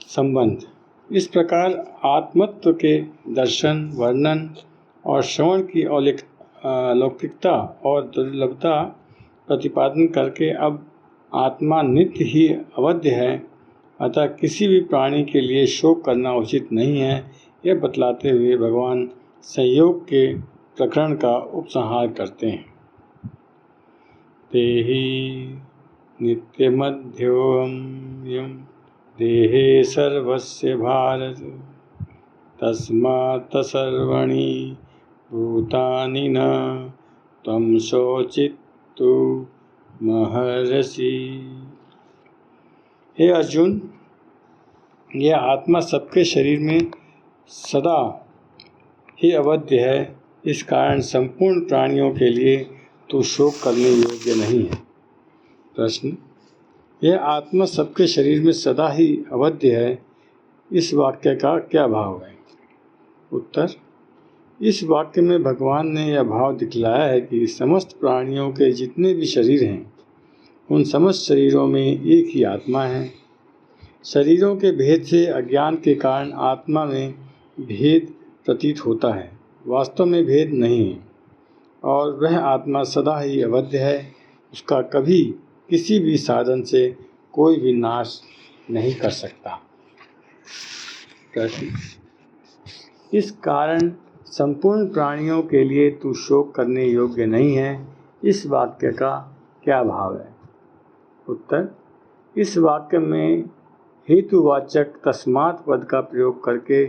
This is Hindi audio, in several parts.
संबंध। इस प्रकार आत्मत्व के दर्शन, वर्णन और श्रवण की अलौकिकता और दुर्लभता प्रतिपादन करके अब आत्मा नित्य ही अवध्य है, अतः किसी भी प्राणी के लिए शोक करना उचित नहीं है, यह बतलाते हुए भगवान संयोग के प्रकरण का उपसंहार करते हैं। तेहि नित्यमध्योऽयं देहे सर्वस्य भारत, तस्मात् सर्वाणि भूतानि न त्वं शोचितु महर्षि। हे अर्जुन, यह आत्मा सबके शरीर में सदा ही अवध्य है, इस कारण संपूर्ण प्राणियों के लिए तू शोक करने योग्य नहीं है। प्रश्न। यह आत्मा सबके शरीर में सदा ही अवध्य है, इस वाक्य का क्या भाव है? उत्तर। इस वाक्य में भगवान ने यह भाव दिखलाया है कि समस्त प्राणियों के जितने भी शरीर हैं, उन समस्त शरीरों में एक ही आत्मा है। शरीरों के भेद से अज्ञान के कारण आत्मा में भेद प्रतीत होता है, वास्तव में भेद नहीं है, और वह आत्मा सदा ही अवध्य है, उसका कभी किसी भी साधन से कोई भी नाश नहीं कर सकता। प्रश्न। इस कारण संपूर्ण प्राणियों के लिए तू शोक करने योग्य नहीं है, इस वाक्य का क्या भाव है? उत्तर। इस वाक्य में हेतुवाचक तस्मात् पद का प्रयोग करके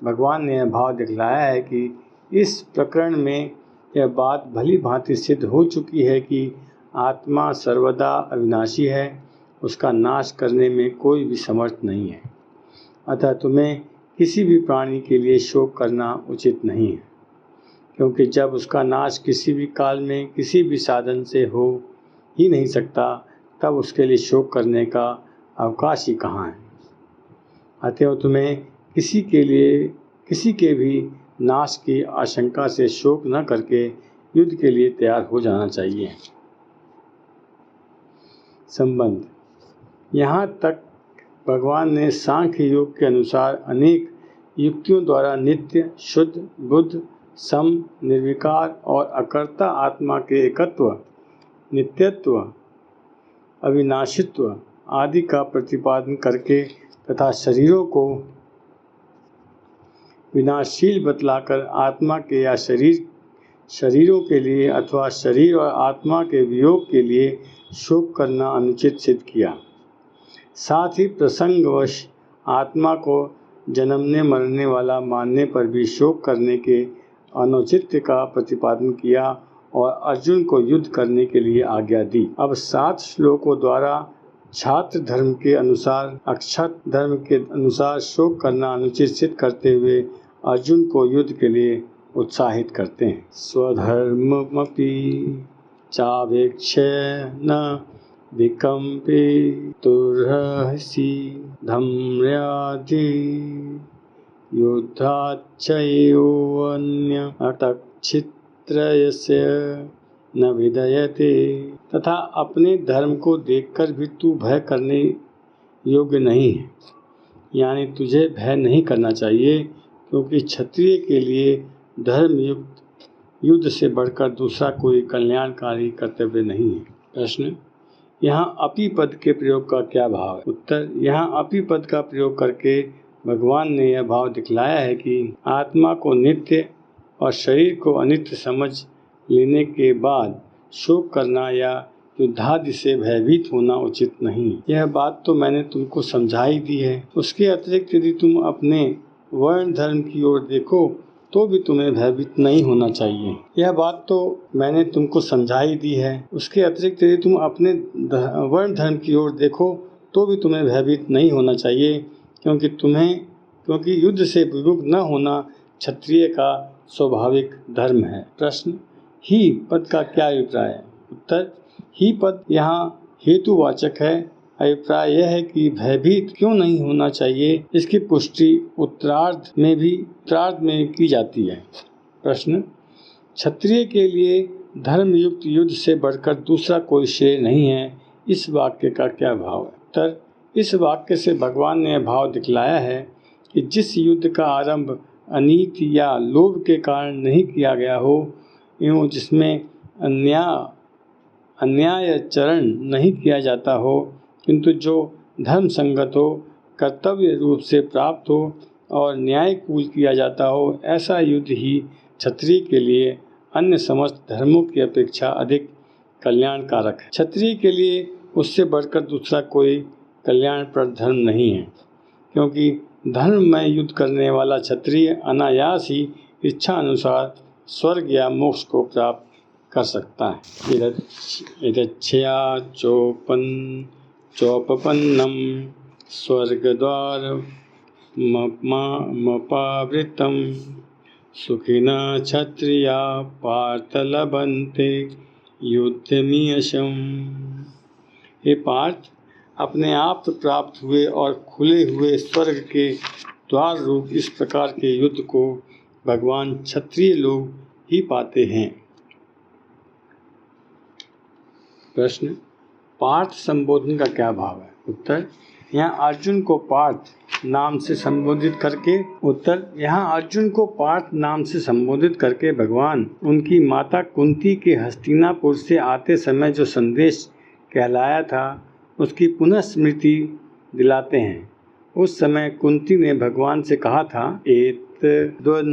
भगवान ने यह भाव दिखलाया है कि इस प्रकरण में यह बात भली भांति सिद्ध हो चुकी है कि आत्मा सर्वदा अविनाशी है, उसका नाश करने में कोई भी समर्थ नहीं है, अतः तुम्हें किसी भी प्राणी के लिए शोक करना उचित नहीं है, क्योंकि जब उसका नाश किसी भी काल में किसी भी साधन से हो ही नहीं सकता, तब उसके लिए शोक करने का अवकाश ही कहाँ है। अतः तुम्हें किसी के भी नाश की आशंका से शोक न करके युद्ध के लिए तैयार हो जाना चाहिए। संबंध। यहाँ तक भगवान ने सांख्य योग के अनुसार अनेक युक्तियों द्वारा नित्य, शुद्ध, बुद्ध, सम, निर्विकार और अकर्ता आत्मा के एकत्व, नित्यत्व, अविनाशित्व आदि का प्रतिपादन करके तथा शरीरों को विनाशशील बतलाकर आत्मा के या शरीरों के लिए अथवा शरीर और आत्मा के वियोग के लिए शोक करना अनुचित सिद्ध किया। साथ ही प्रसंगवश आत्मा को जन्मने मरने वाला मानने पर भी शोक करने के अनुचित्य का प्रतिपादन किया और अर्जुन को युद्ध करने के लिए आज्ञा दी। अब 7 श्लोकों द्वारा छात्र धर्म के अनुसार अक्षत धर्म के अनुसार शोक करना अनुचित सिद्ध करते हुए अर्जुन को युद्ध के लिए उत्साहित करते हैं। स्वधर्ममपि चावेक्ष्य न विकम्पितुर्हसि धम्र्यादि युद्धाच्चयोऽन्य अतच्छित्रयस्य न विदयते। तथा अपने धर्म को देखकर भी तू भय करने योग्य नहीं है, यानी तुझे भय नहीं करना चाहिए, क्योंकि क्षत्रिय के लिए धर्मयुक्त युद्ध से बढ़कर दूसरा कोई कल्याणकारी कर्तव्य नहीं है। प्रश्न। यहाँ अपि पद के प्रयोग का क्या भाव है? उत्तर। यहाँ अपि पद का प्रयोग करके भगवान ने यह भाव दिखलाया है कि आत्मा को नित्य और शरीर को अनित्य समझ लेने के बाद शोक करना या युद्धादि से भयभीत होना उचित नहीं। यह बात तो मैंने तुमको समझा ही दी है। उसके अतिरिक्त यदि तुम अपने वर्ण धर्म की ओर देखो तो भी तुम्हें भयभीत नहीं होना चाहिए। यह बात तो मैंने तुमको समझा ही दी है। उसके अतिरिक्त यदि तुम अपने वर्ण धर्म की ओर देखो तो भी तुम्हें भयभीत नहीं होना चाहिए, क्योंकि युद्ध से विमुख न होना क्षत्रिय का स्वाभाविक धर्म है। प्रश्न। ही पद का क्या अभिप्राय है? उत्तर। ही पद यहाँ हेतुवाचक है। अभिप्राय यह है कि भयभीत क्यों नहीं होना चाहिए, इसकी पुष्टि उत्तरार्ध में की जाती है। प्रश्न। क्षत्रिय के लिए धर्मयुक्त युद्ध से बढ़कर दूसरा कोई श्रेय नहीं है, इस वाक्य का क्या भाव है? उत्तर। इस वाक्य से भगवान ने भाव दिखलाया है कि जिस युद्ध का आरंभ अनीति या लोभ के कारण नहीं किया गया हो एवं जिसमें अन्यायचरण नहीं किया जाता हो, किंतु जो धर्म संगत हो, कर्तव्य रूप से प्राप्त हो और न्यायकूल किया जाता हो, ऐसा युद्ध ही क्षत्रिय के लिए अन्य समस्त धर्मों की अपेक्षा अधिक कल्याणकारक है। क्षत्रिय के लिए उससे बढ़कर दूसरा कोई कल्याणप्रद धर्म नहीं है, क्योंकि धर्म में युद्ध करने वाला क्षत्रिय अनायास ही इच्छा अनुसार स्वर्ग या मोक्ष को प्राप्त कर सकता है। यदच्छया चोपपन्नम स्वर्गद्वार मपावृतम सुखिना क्षत्रिया पार्थ लभन्ते युद्धमीयशम। हे पार्थ, अपने आप प्राप्त हुए और खुले हुए स्वर्ग के द्वार रूप इस प्रकार के युद्ध को भगवान क्षत्रिय लोग ही पाते हैं। प्रश्न, पार्थ संबोधन का क्या भाव है? उत्तर, यहाँ अर्जुन को पार्थ नाम से संबोधित करके भगवान उनकी माता कुंती के हस्तिनापुर से आते समय जो संदेश कहलाया था उसकी पुनः स्मृति दिलाते हैं। उस समय कुंती ने भगवान से कहा था, एतद्वन्यो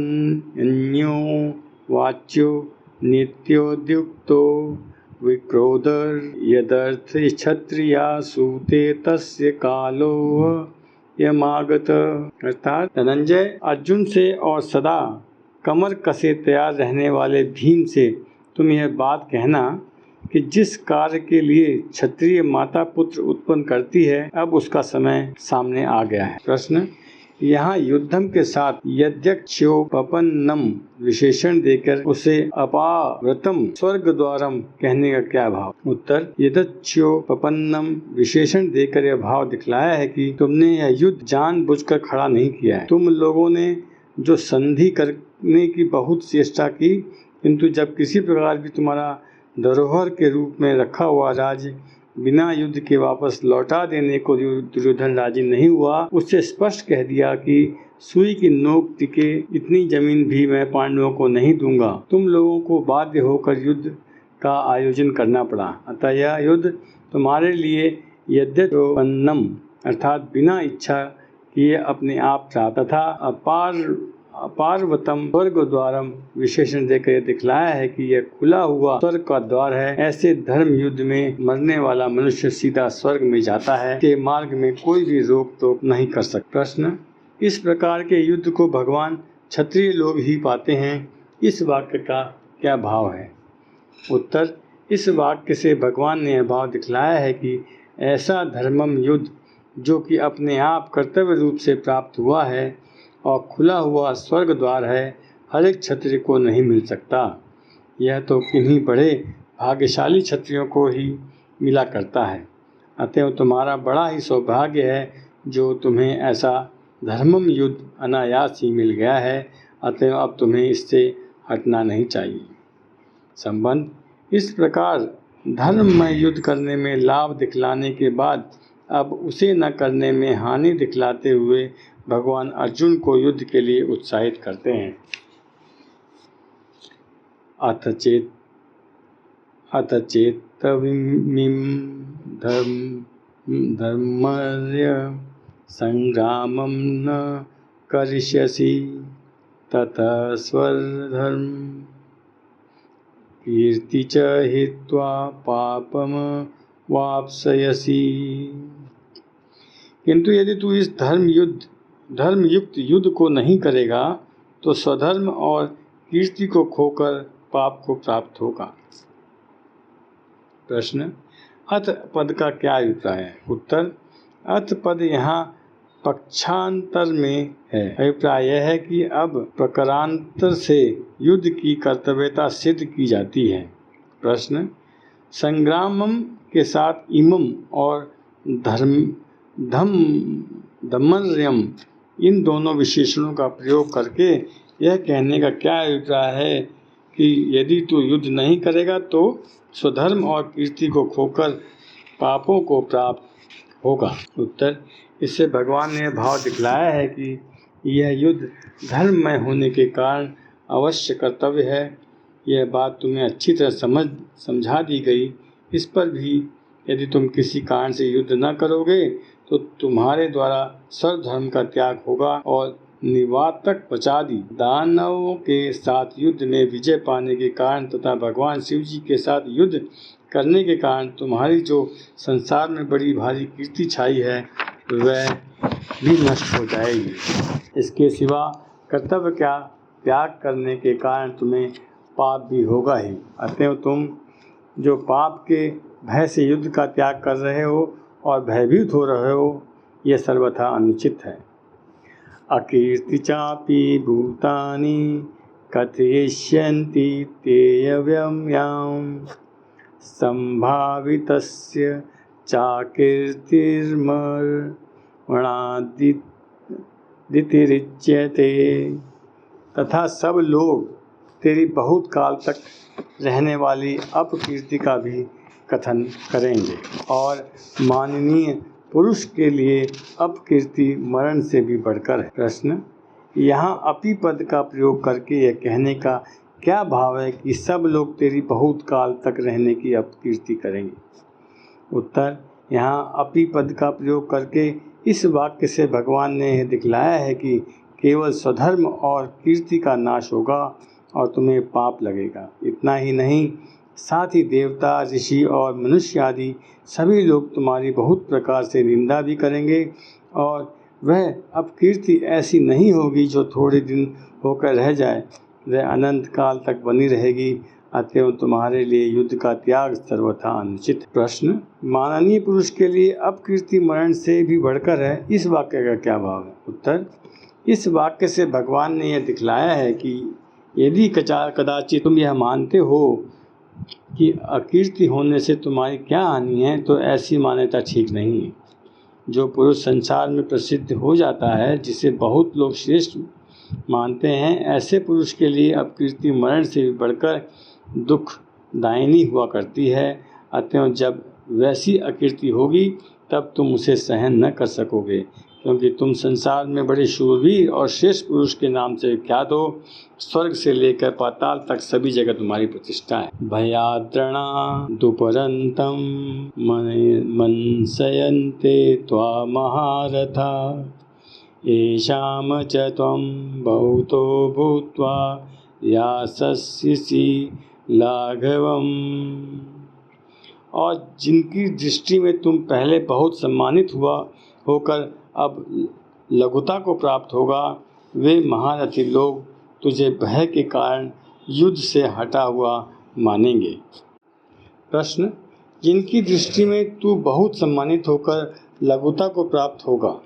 वाच्यो नित्योद्युक्तो विक्रोधर यदर्थ क्षत्रिया सूते तस्य कालो यमागत। अर्थात धनंजय, अर्जुन से और सदा कमर कसे तैयार रहने वाले भीम से तुम यह बात कहना कि जिस कार्य के लिए क्षत्रिय माता पुत्र उत्पन्न करती है, अब उसका समय सामने आ गया है। प्रश्न, यहाँ युद्धम के साथ यद्यक्षोपपन्नम विशेषण देकर उसे अपाव्रतम स्वर्ग द्वारम कहने का क्या भाव? उत्तर, यद्यक्षोपपन्नम विशेषण देकर यह भाव दिखलाया है कि तुमने यह युद्ध जानबूझकर खड़ा नहीं किया है। तुम लोगों ने जो संधि करने की बहुत चेष्टा की, किंतु जब किसी प्रकार भी तुम्हारा धरोहर के रूप में रखा हुआ राज्य बिना युद्ध के वापस लौटा देने को दुर्योधन राजी नहीं हुआ, उससे स्पष्ट कह दिया कि सुई की नोक टिके इतनी जमीन भी मैं पांडवों को नहीं दूंगा। तुम लोगों को बाध्य होकर युद्ध का आयोजन करना पड़ा। अतः यह युद्ध तुम्हारे लिए यद्यपन्नम अर्थात बिना इच्छा किए अपने आप प्राप्त तथा अपारवतम स्वर्ग द्वारम विशेषण देकर दिखलाया है कि यह खुला हुआ स्वर्ग का द्वार है। ऐसे धर्म युद्ध में मरने वाला मनुष्य सीधा स्वर्ग में जाता है, के मार्ग में कोई भी रोक टोक नहीं कर सकता। प्रश्न, इस प्रकार के युद्ध को भगवान क्षत्रिय लोग ही पाते हैं। इस वाक्य का क्या भाव है? उत्तर, इस वाक्य से भगवान ने यह भाव दिखलाया है कि ऐसा धर्मम युद्ध जो कि अपने आप कर्तव्य रूप से प्राप्त हुआ है और खुला हुआ स्वर्ग द्वार है, हर एक क्षत्रिय को नहीं मिल सकता। यह तो किन्हीं बड़े भाग्यशाली क्षत्रियों को ही मिला करता है। अतएव तुम्हारा बड़ा ही सौभाग्य है जो तुम्हें ऐसा धर्मम युद्ध अनायास ही मिल गया है। अतएव अब तुम्हें इससे हटना नहीं चाहिए। संबंध, इस प्रकार धर्म में युद्ध करने में लाभ दिखलाने के बाद अब उसे न करने में हानि दिखलाते हुए भगवान अर्जुन को युद्ध के लिए उत्साहित करते हैं। अथ चेत्तमिं धर्मस्य संग्रामं न करिष्यसि ततः स्वधर्म कीर्ति च हित्वा पापम वाप्स्यसि। किंतु यदि तू इस धर्मयुक्त युद्ध को नहीं करेगा तो स्वधर्म और कीर्ति को खोकर पाप को प्राप्त होगा। प्रश्न, अथ पद का क्या अभिप्राय है? उत्तर, अथ पद यहाँ पक्षांतर में है। अभिप्राय यह है कि अब प्रकारांतर से युद्ध की कर्तव्यता सिद्ध की जाती है। प्रश्न, संग्रामम के साथ इमम और धम्मर्यम इन दोनों विशेषणों का प्रयोग करके यह कहने का क्या अभिप्राय है कि यदि तू युद्ध नहीं करेगा तो स्वधर्म और कीर्ति को खोकर पापों को प्राप्त होगा। उत्तर, इससे भगवान ने भाव दिखलाया है कि यह युद्ध धर्ममय होने के कारण अवश्य कर्तव्य है। यह बात तुम्हें अच्छी तरह समझा दी गई। इस पर भी यदि तुम किसी कारण से युद्ध न करोगे तो तुम्हारे द्वारा सर्वधर्म का त्याग होगा और निवातक पचादी दानवों के साथ युद्ध में विजय पाने के कारण तथा भगवान शिव जी के साथ युद्ध करने के कारण तुम्हारी जो संसार में बड़ी भारी कीर्ति छाई है वह भी नष्ट हो जाएगी। इसके सिवा कर्तव्य का त्याग करने के कारण तुम्हें पाप भी होगा ही। अतएव तुम जो पाप के भय से युद्ध का त्याग कर रहे हो और भयभीत हो रहे हो, यह सर्वथा अनुचित है। अकीर्ति चापि भूतानि कथयिष्यन्ति तेयव्यम्यां संभावितस्य चाकीर्तिर्मरणादितिरिच्यते। तथा सब लोग तेरी बहुत काल तक रहने वाली अपकीर्ति का भी कथन करेंगे और माननीय पुरुष के लिए अपकीर्ति मरण से भी बढ़कर है। प्रश्न, यहाँ अपी पद का प्रयोग करके यह कहने का क्या भाव है कि सब लोग तेरी बहुत काल तक रहने की अपकीर्ति करेंगे? उत्तर, यहाँ अपी पद का प्रयोग करके इस वाक्य से भगवान ने यह दिखलाया है कि केवल स्वधर्म और कीर्ति का नाश होगा और तुम्हें पाप लगेगा। इतना ही नहीं, साथ ही देवता, ऋषि और मनुष्य आदि सभी लोग तुम्हारी बहुत प्रकार से निंदा भी करेंगे और वह अपकीर्ति ऐसी नहीं होगी जो थोड़े दिन होकर रह जाए, वह अनंत काल तक बनी रहेगी। अतएव तुम्हारे लिए युद्ध का त्याग सर्वथा अनुचित। प्रश्न, माननीय पुरुष के लिए अपकीर्ति मरण से भी बढ़कर है, इस वाक्य का क्या भाव है? उत्तर, इस वाक्य से भगवान ने यह दिखलाया है कि यदि कदाचित तुम यह मानते हो कि अकीर्ति होने से तुम्हारी क्या हानि है, तो ऐसी मान्यता ठीक नहीं है। जो पुरुष संसार में प्रसिद्ध हो जाता है, जिसे बहुत लोग श्रेष्ठ मानते हैं, ऐसे पुरुष के लिए अपकीर्ति मरण से भी बढ़कर दुखदायिनी हुआ करती है। अतएव जब वैसी अकीर्ति होगी तब तुम उसे सहन न कर सकोगे, क्योंकि तुम संसार में बड़े शूरवीर और श्रेष्ठ पुरुष के नाम से विख्यात हो। स्वर्ग से लेकर पाताल तक सभी जगह तुम्हारी प्रतिष्ठा है। भयाद्रणा दुपरंतम मनसयन्ते त्वा महारथा येषां च त्वं बहुतो भूत्वा यास्यसि लाघवम्। और जिनकी दृष्टि में तुम पहले बहुत सम्मानित हुआ होकर अब लघुता को प्राप्त होगा, वे महारथी लोग तुझे भय के कारण युद्ध से हटा हुआ मानेंगे। प्रश्न, जिनकी दृष्टि में तू बहुत सम्मानित होकर लघुता को प्राप्त होगा,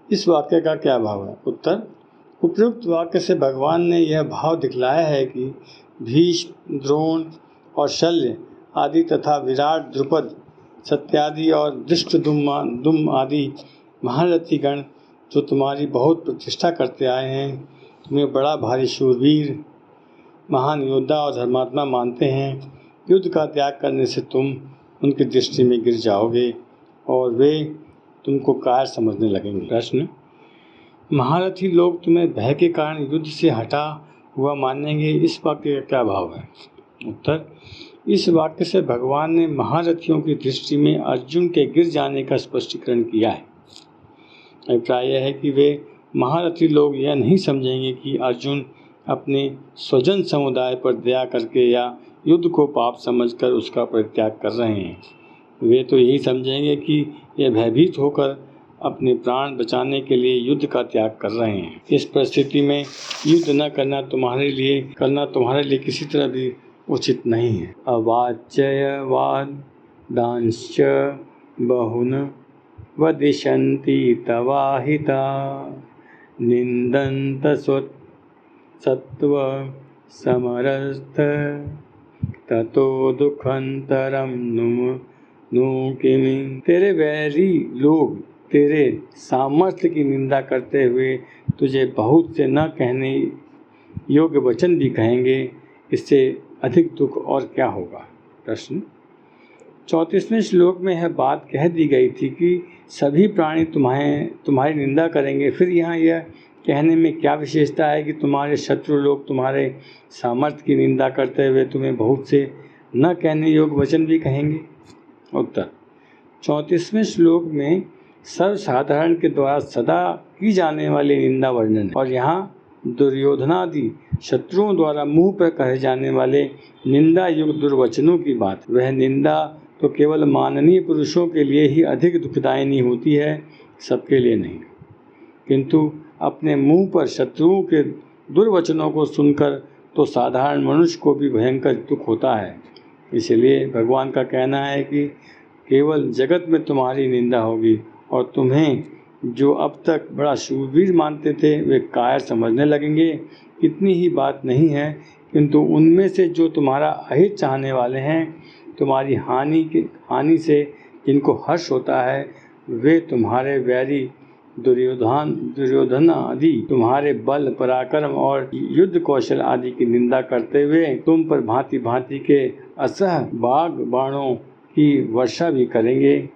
इस वाक्य का क्या भाव है? उत्तर, उपयुक्त वाक्य से भगवान ने यह भाव दिखलाया है कि भीष्म, द्रोण और शल्य आदि तथा विराट, द्रुपद, सत्यादि और धृष्टद्युम्न आदि महारथीगण जो तुम्हारी बहुत प्रतिष्ठा करते आए हैं, तुम्हें बड़ा भारी शूरवीर, महान योद्धा और धर्मात्मा मानते हैं। युद्ध का त्याग करने से तुम उनकी दृष्टि में गिर जाओगे और वे तुमको कायर समझने लगेंगे। प्रश्न, महारथी लोग तुम्हें भय के कारण युद्ध से हटा हुआ मानेंगे, इस वाक्य का क्या भाव है? उत्तर, इस वाक्य से भगवान ने महारथियों की दृष्टि में अर्जुन के गिर जाने का स्पष्टीकरण किया है। अभिप्राय यह है कि वे महारथी लोग यह नहीं समझेंगे कि अर्जुन अपने स्वजन समुदाय पर दया करके या युद्ध को पाप समझकर उसका परित्याग कर रहे हैं। वे तो यही समझेंगे कि ये भयभीत होकर अपने प्राण बचाने के लिए युद्ध का त्याग कर रहे हैं। इस परिस्थिति में युद्ध न करना तुम्हारे लिए किसी तरह भी उचित नहीं है। अवाच्यवाद दांश्च बहुन वदिशन्ति तवाहिता निंदन्त सत्व समरस्थ ततो दुखंतरम नु किमि। तेरे वैरी लोग तेरे सामर्थ्य की निंदा करते हुए तुझे बहुत से न कहने योग्य वचन भी कहेंगे, इससे अधिक दुख और क्या होगा। प्रश्न, 34वें श्लोक में यह बात कह दी गई थी कि सभी प्राणी तुम्हारी निंदा करेंगे, फिर यहाँ यह कहने में क्या विशेषता है कि तुम्हारे शत्रु लोग तुम्हारे सामर्थ्य की निंदा करते हुए तुम्हें बहुत से न कहने योग्य वचन भी कहेंगे। उत्तर, 34वें श्लोक में सर्वसाधारण के द्वारा सदा की जाने वाली निंदा वर्णन है, और यहाँ दुर्योधनादि शत्रुओं द्वारा मुंह पर कहे जाने वाले निंदा युक्त दुर्वचनों की बात। वह निंदा तो केवल माननीय पुरुषों के लिए ही अधिक दुखदायिनी होती है, सबके लिए नहीं। किंतु अपने मुंह पर शत्रुओं के दुर्वचनों को सुनकर तो साधारण मनुष्य को भी भयंकर दुख होता है। इसलिए भगवान का कहना है कि केवल जगत में तुम्हारी निंदा होगी, और तुम्हें जो अब तक बड़ा शूरवीर मानते थे वे कायर समझने लगेंगे। इतनी ही बात नहीं है, किंतु उनमें से जो तुम्हारा अहित चाहने वाले हैं, तुम्हारी हानि से जिनको हर्ष होता है, वे तुम्हारे वैरी दुर्योधन आदि तुम्हारे बल पराक्रम और युद्ध कौशल आदि की निंदा करते हुए तुम पर भांति भांति के असह बाणों की वर्षा भी करेंगे।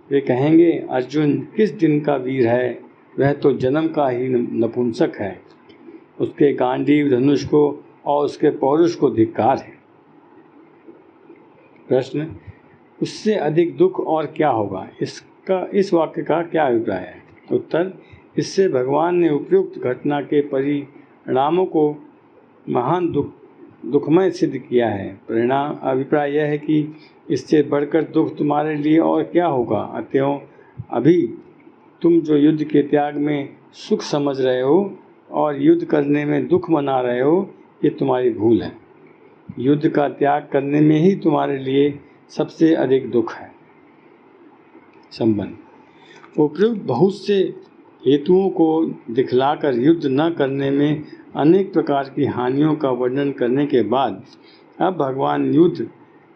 वे कहेंगे, अर्जुन किस दिन का वीर है, वह तो जन्म का ही नपुंसक है। उसके गांडीव धनुष को और उसके पौरुष को धिक्कार है। प्रश्न, उससे अधिक दुख और क्या होगा? इस वाक्य का क्या अभिप्राय है? उत्तर, इससे भगवान ने उपयुक्त घटना के परिणामों को महान दुखमय सिद्ध किया है। अभिप्राय यह है कि इससे बढ़कर दुख तुम्हारे लिए और क्या होगा। अतएव अभी तुम जो युद्ध के त्याग में सुख समझ रहे हो और युद्ध करने में दुख मना रहे हो, ये तुम्हारी भूल है। युद्ध का त्याग करने में ही तुम्हारे लिए सबसे अधिक दुख है। संबंध, उपयुक्त बहुत से हेतुओं को दिखलाकर युद्ध न करने में अनेक प्रकार की हानियों का वर्णन करने के बाद अब भगवान युद्ध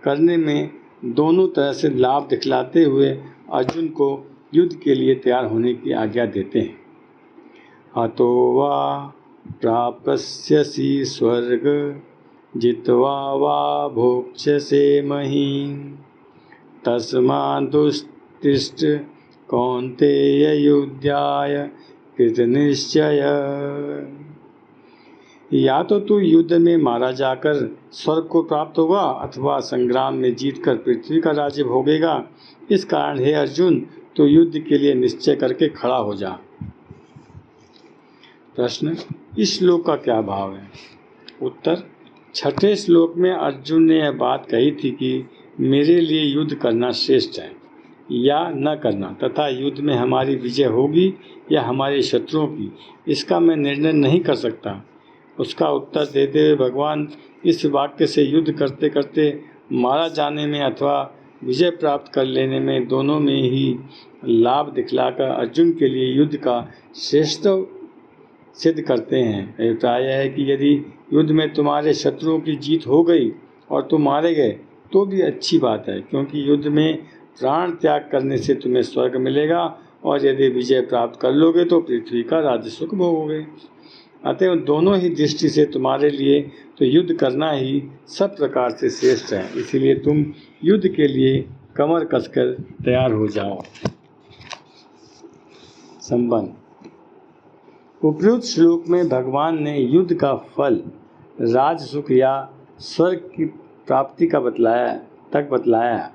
करने में दोनों तरह से लाभ दिखलाते हुए अर्जुन को युद्ध के लिए तैयार होने की आज्ञा देते हैं। हतो वा प्राप्स्यसि स्वर्ग जित्वा वा भोक्ष्यसे महीम् तस्मादुत्तिष्ठ कौन्तेय युद्धाय कृतनिश्चय। या तो तू युद्ध में मारा जाकर स्वर्ग को प्राप्त होगा अथवा संग्राम में जीतकर पृथ्वी का राज्य भोगेगा। इस कारण हे अर्जुन, तू युद्ध के लिए निश्चय करके खड़ा हो जा। प्रश्न, इस श्लोक का क्या भाव है? उत्तर, 6ठे श्लोक में अर्जुन ने यह बात कही थी कि मेरे लिए युद्ध करना श्रेष्ठ है या न करना, तथा युद्ध में हमारी विजय होगी या हमारे शत्रुओं की, इसका मैं निर्णय नहीं कर सकता। उसका उत्तर देते हुए भगवान इस वाक्य से युद्ध करते करते मारा जाने में अथवा विजय प्राप्त कर लेने में दोनों में ही लाभ दिखलाकर अर्जुन के लिए युद्ध का श्रेष्ठ सिद्ध करते हैं। अभिप्राय है कि यदि युद्ध में तुम्हारे शत्रुओं की जीत हो गई और तुम मारे गए तो भी अच्छी बात है, क्योंकि युद्ध में प्राण त्याग करने से तुम्हें स्वर्ग मिलेगा, और यदि विजय प्राप्त कर लोगे तो पृथ्वी का राज्य सुख भोगोगे। अतः दोनों ही दृष्टि से तुम्हारे लिए तो युद्ध करना ही सब प्रकार से श्रेष्ठ है। इसलिए तुम युद्ध के लिए कमर कसकर तैयार हो जाओ। संबंध, उपयुक्त श्लोक में भगवान ने युद्ध का फल राज सुख या स्वर्ग की प्राप्ति का बतलाया,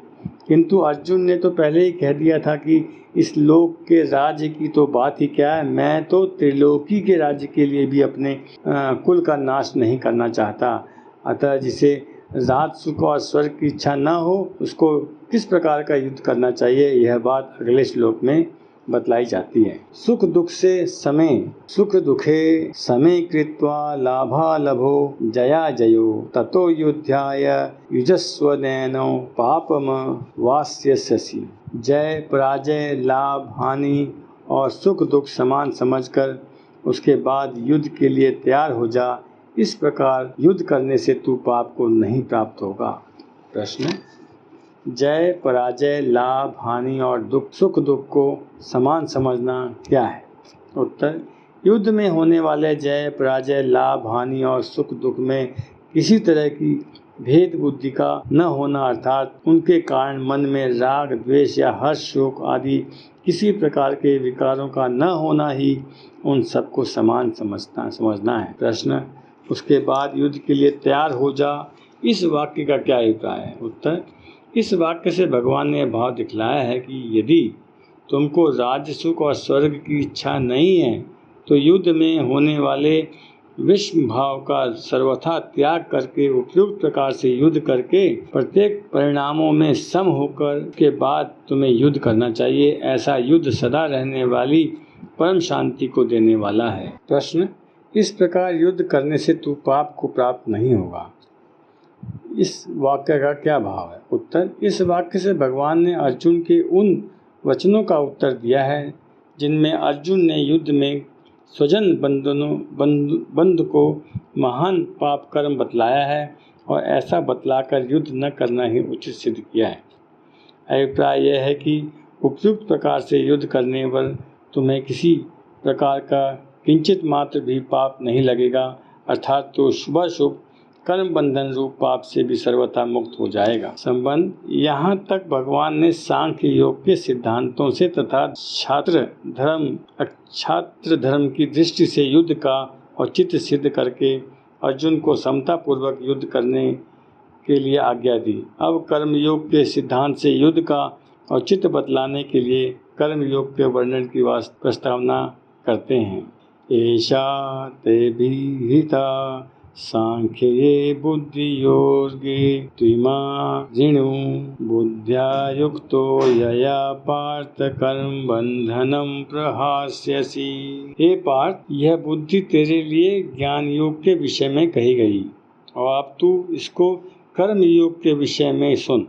किंतु अर्जुन ने तो पहले ही कह दिया था कि इस लोक के राज्य की तो बात ही क्या है, मैं तो त्रिलोकी के राज्य के लिए भी अपने कुल का नाश नहीं करना चाहता। अतः जिसे राज सुख और स्वर्ग की इच्छा न हो उसको किस प्रकार का युद्ध करना चाहिए, यह बात अगले श्लोक में बतलाई जाती है। सुख दुखे समय कृत्वा लाभा लभो जया जयो ततो युद्धाय युजस्व नैनो पापम वास्यसि। जय पराजय लाभ हानि और सुख दुख समान समझकर उसके बाद युद्ध के लिए तैयार हो जा। इस प्रकार युद्ध करने से तू पाप को नहीं प्राप्त होगा। प्रश्न, जय पराजय लाभ हानि और सुख दुख को समान समझना क्या है? उत्तर, युद्ध में होने वाले जय पराजय लाभ हानि और सुख दुख में किसी तरह की भेद बुद्धि का न होना अर्थात उनके कारण मन में राग, द्वेष या हर्ष, शोक आदि किसी प्रकार के विकारों का न होना ही उन सबको समान समझना है। प्रश्न, उसके बाद युद्ध के लिए तैयार हो जा, इस वाक्य का क्या अभिप्राय है? उत्तर, इस वाक्य से भगवान ने भाव दिखलाया है कि यदि तुमको राज्य सुख और स्वर्ग की इच्छा नहीं है तो युद्ध में होने वाले विषम भाव का सर्वथा त्याग करके उपयुक्त प्रकार से युद्ध करके प्रत्येक परिणामों में सम होकर के बाद तुम्हें युद्ध करना चाहिए। ऐसा युद्ध सदा रहने वाली परम शांति को देने वाला है। प्रश्न, इस प्रकार युद्ध करने से तू पाप को प्राप्त नहीं होगा, इस वाक्य का क्या भाव है? उत्तर, इस वाक्य से भगवान ने अर्जुन के उन वचनों का उत्तर दिया है जिनमें अर्जुन ने युद्ध में स्वजन बंध को महान पाप कर्म बतलाया है और ऐसा बतलाकर युद्ध न करना ही उचित सिद्ध किया है। अभिप्राय यह है कि उपयुक्त प्रकार से युद्ध करने पर तुम्हें किसी प्रकार का किंचित मात्र भी पाप नहीं लगेगा, अर्थात तो शुभाशुभ कर्म बंधन रूप पाप से भी सर्वथा मुक्त हो जाएगा। संबंध, यहाँ तक भगवान ने सांख्य योग के सिद्धांतों से तथा छात्र धर्म की दृष्टि से युद्ध का औचित्य सिद्ध करके अर्जुन को समता पूर्वक युद्ध करने के लिए आज्ञा दी। अब कर्म योग के सिद्धांत से युद्ध का औचित्य बतलाने के लिए कर्म योग के वर्णन की प्रस्तावना करते हैं। एषा ते विहिता सांख्ये बुद्धि योगे त्विमा ऋणु बुद्ध्या युक्तो यया पार्थ कर्म बंधनम प्रहास्यसि। हे पार्थ, यह बुद्धि तेरे लिए ज्ञान योग के विषय में कही गई और अब तू इसको कर्म योग के विषय में सुन।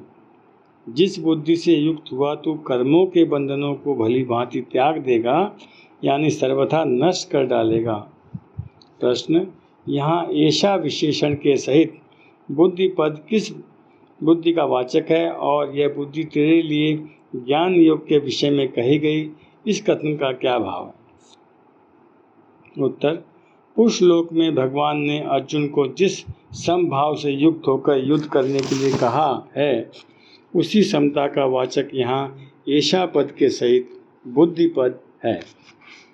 जिस बुद्धि से युक्त हुआ तू कर्मों के बंधनों को भली भांति त्याग देगा, यानी सर्वथा नष्ट कर डालेगा। प्रश्न, यहाँ ऐसा विशेषण के सहित बुद्धि पद किस बुद्धि का वाचक है और यह बुद्धि तेरे लिए ज्ञान योग के विषय में कही गई, इस कथन का क्या भाव है? उत्तर, उस श्लोक में भगवान ने अर्जुन को जिस समभाव से युक्त होकर युद्ध करने के लिए कहा है उसी समता का वाचक यहाँ ऐसा पद के सहित बुद्धि पद है,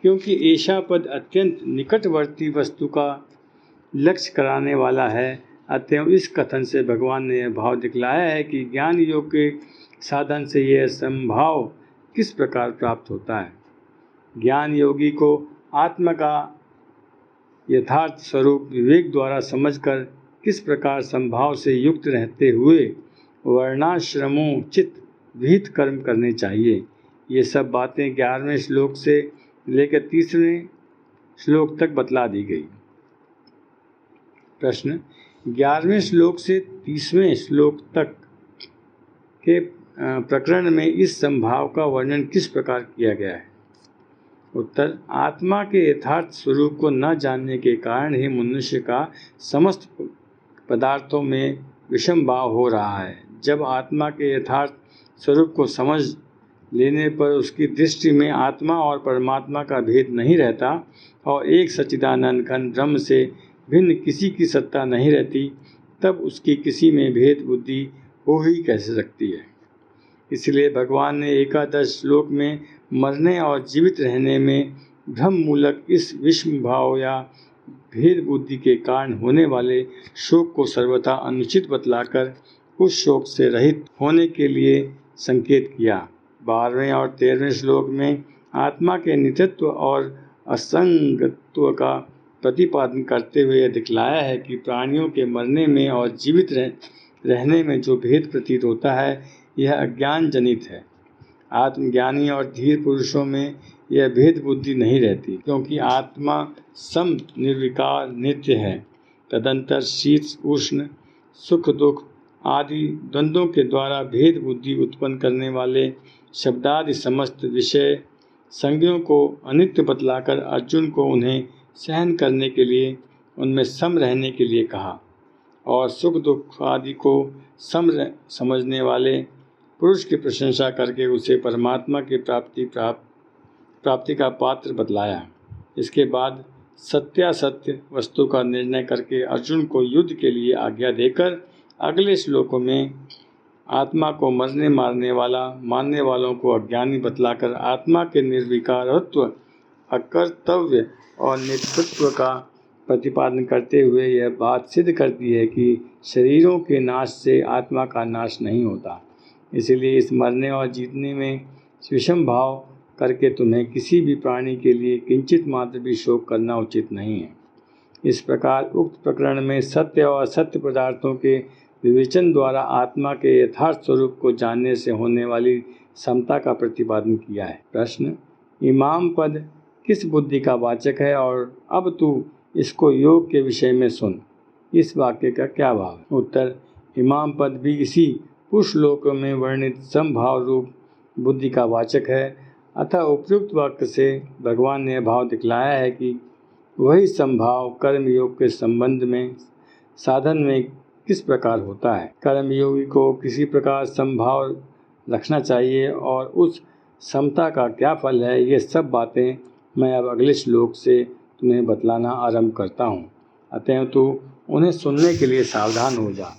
क्योंकि ऐसा पद अत्यंत निकटवर्ती वस्तु का लक्ष्य कराने वाला है। अतएव इस कथन से भगवान ने यह भाव दिखलाया है कि ज्ञान योग के साधन से यह समभाव किस प्रकार प्राप्त होता है। ज्ञान योगी को आत्मा का यथार्थ स्वरूप विवेक द्वारा समझकर किस प्रकार समभाव से युक्त रहते हुए वर्णाश्रमोचित विहित कर्म करने चाहिए, ये सब बातें 11वें श्लोक से लेकर 30वें श्लोक तक बतला दी गई। प्रश्न, 11वें श्लोक से 30वें श्लोक तक के प्रकरण में इस संभाव का वर्णन किस प्रकार किया गया है? उत्तर, आत्मा के यथार्थ स्वरूप को न जानने के कारण ही मनुष्य का समस्त पदार्थों में विषम भाव हो रहा है। जब आत्मा के यथार्थ स्वरूप को समझ लेने पर उसकी दृष्टि में आत्मा और परमात्मा का भेद नहीं रहता और एक सच्चिदानंद घन ब्रह्म से भिन्न किसी की सत्ता नहीं रहती, तब उसकी किसी में भेद बुद्धि हो ही कैसे सकती है। इसलिए भगवान ने 11 श्लोक में मरने और जीवित रहने में भ्रम मूलक इस विषम भाव या भेद बुद्धि के कारण होने वाले शोक को सर्वथा अनुचित बतलाकर उस शोक से रहित होने के लिए संकेत किया। 12वें और 13वें श्लोक में आत्मा के नित्यत्व और असंगत्व का प्रतिपादन करते हुए दिखलाया है कि प्राणियों के मरने में और जीवित रहने में जो भेद प्रतीत होता है यह अज्ञान जनित है। आत्मज्ञानी और धीर पुरुषों में यह भेद बुद्धि नहीं रहती, क्योंकि आत्मा सम निर्विकार नित्य है। तदंतर शीत उष्ण सुख दुख आदि द्वंद्वों के द्वारा भेद बुद्धि उत्पन्न करने वाले शब्दादि समस्त विषय संज्ञों को अनित्य बतलाकर अर्जुन को उन्हें सहन करने के लिए उनमें सम रहने के लिए कहा और सुख दुख आदि को सम समझने वाले पुरुष की प्रशंसा करके उसे परमात्मा की प्राप्ति का पात्र बतलाया। इसके बाद सत्यासत्य वस्तु का निर्णय करके अर्जुन को युद्ध के लिए आज्ञा देकर अगले श्लोकों में आत्मा को मरने मारने वाला, मानने वालों को अज्ञानी बतलाकर आत्मा के निर्विकारत्व, अकर्तव्य और नित्यत्व का प्रतिपादन करते हुए यह बात सिद्ध करती है कि शरीरों के नाश से आत्मा का नाश नहीं होता। इसलिए इस मरने और जीतने में विषम भाव करके तुम्हें किसी भी प्राणी के लिए किंचित मात्र भी शोक करना उचित नहीं है। इस प्रकार उक्त प्रकरण में सत्य और असत्य पदार्थों के विवेचन द्वारा आत्मा के यथार्थ स्वरूप को जानने से होने वाली समता का प्रतिपादन किया है। प्रश्न: इमाम पद किस बुद्धि का वाचक है और अब तू इसको योग के विषय में सुन। इस वाक्य का क्या भाव है? उत्तर: इमाम पद भी इसी पुरुषलोक में वर्णित समभाव रूप बुद्धि का वाचक है। अतः उपयुक्त वाक्य से भगवान ने भाव दिखलाया है कि वही समभाव कर्मयोग के संबंध में साधन में किस प्रकार होता है। कर्मयोगी को किसी प्रकार समभाव रखना चाहिए और उस समता का क्या फल है, ये सब बातें मैं अब अगले श्लोक से तुम्हें बतलाना आरंभ करता हूँ। अतः तू उन्हें सुनने के लिए सावधान हो जा।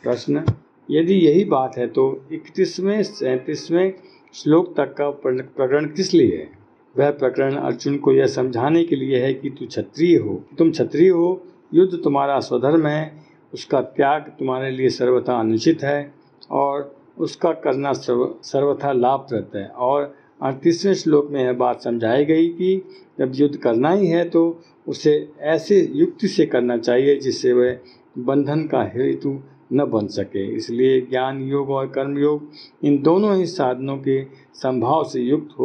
प्रश्न: यदि यही बात है तो 31वें 37वें श्लोक तक का प्रकरण किस लिए है? वह प्रकरण अर्जुन को यह समझाने के लिए है कि तुम क्षत्रिय हो, युद्ध तुम्हारा स्वधर्म है, उसका त्याग तुम्हारे लिए सर्वथा अनुचित है और उसका करना सर्वथा लाभप्रद है। और 38वें श्लोक में यह बात समझाई गई कि जब युद्ध करना ही है तो उसे ऐसे युक्ति से करना चाहिए जिससे वह बंधन का हेतु न बन सके। इसलिए ज्ञान योग और कर्म योग, इन दोनों ही साधनों के संभाव से युक्त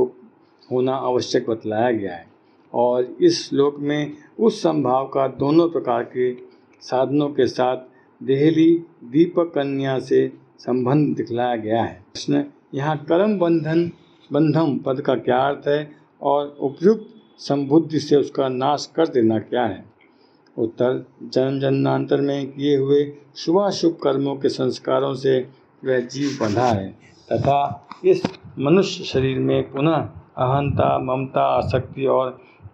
होना आवश्यक बतलाया गया है। और इस श्लोक में उस संभाव का दोनों प्रकार के साधनों के साथ देहली दीपक कन्या से संबंध दिखलाया गया है। प्रश्न: यहाँ कर्म बंधम पद का क्या अर्थ है और उपयुक्त संबुद्धि से उसका नाश कर देना क्या है? उत्तर: जन्म जन्मांतर में किए हुए शुभाशुभ कर्मों के संस्कारों से वह जीव बंधा है तथा इस मनुष्य शरीर में पुनः अहंता, ममता, आसक्ति और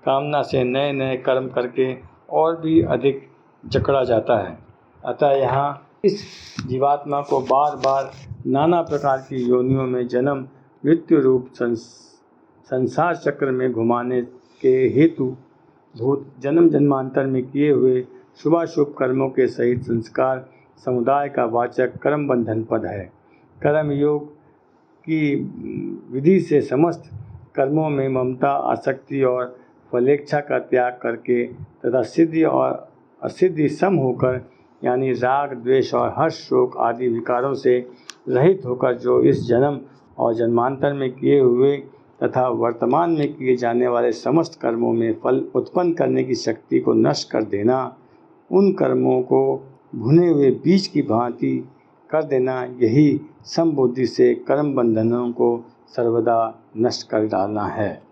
कामना से नए नए कर्म करके और भी अधिक जकड़ा जाता है। अतः यहाँ इस जीवात्मा को बार बार नाना प्रकार की योनियों में जन्म मृत्यु रूप संसार चक्र में घुमाने के हेतु भूत जन्म जन्मांतर में किए हुए शुभाशुभ कर्मों के सहित संस्कार समुदाय का वाचक कर्म बंधन पद है। कर्म योग की विधि से समस्त कर्मों में ममता, आसक्ति और फलेच्छा का त्याग करके तथा सिद्धि और असिद्धि सम होकर, यानी राग, द्वेष और हर्ष, शोक आदि विकारों से रहित होकर जो इस जन्म और जन्मांतर में किए हुए तथा वर्तमान में किए जाने वाले समस्त कर्मों में फल उत्पन्न करने की शक्ति को नष्ट कर देना, उन कर्मों को भुने हुए बीज की भांति कर देना, यही समबुद्धि से कर्म बंधनों को सर्वदा नष्ट कर डालना है।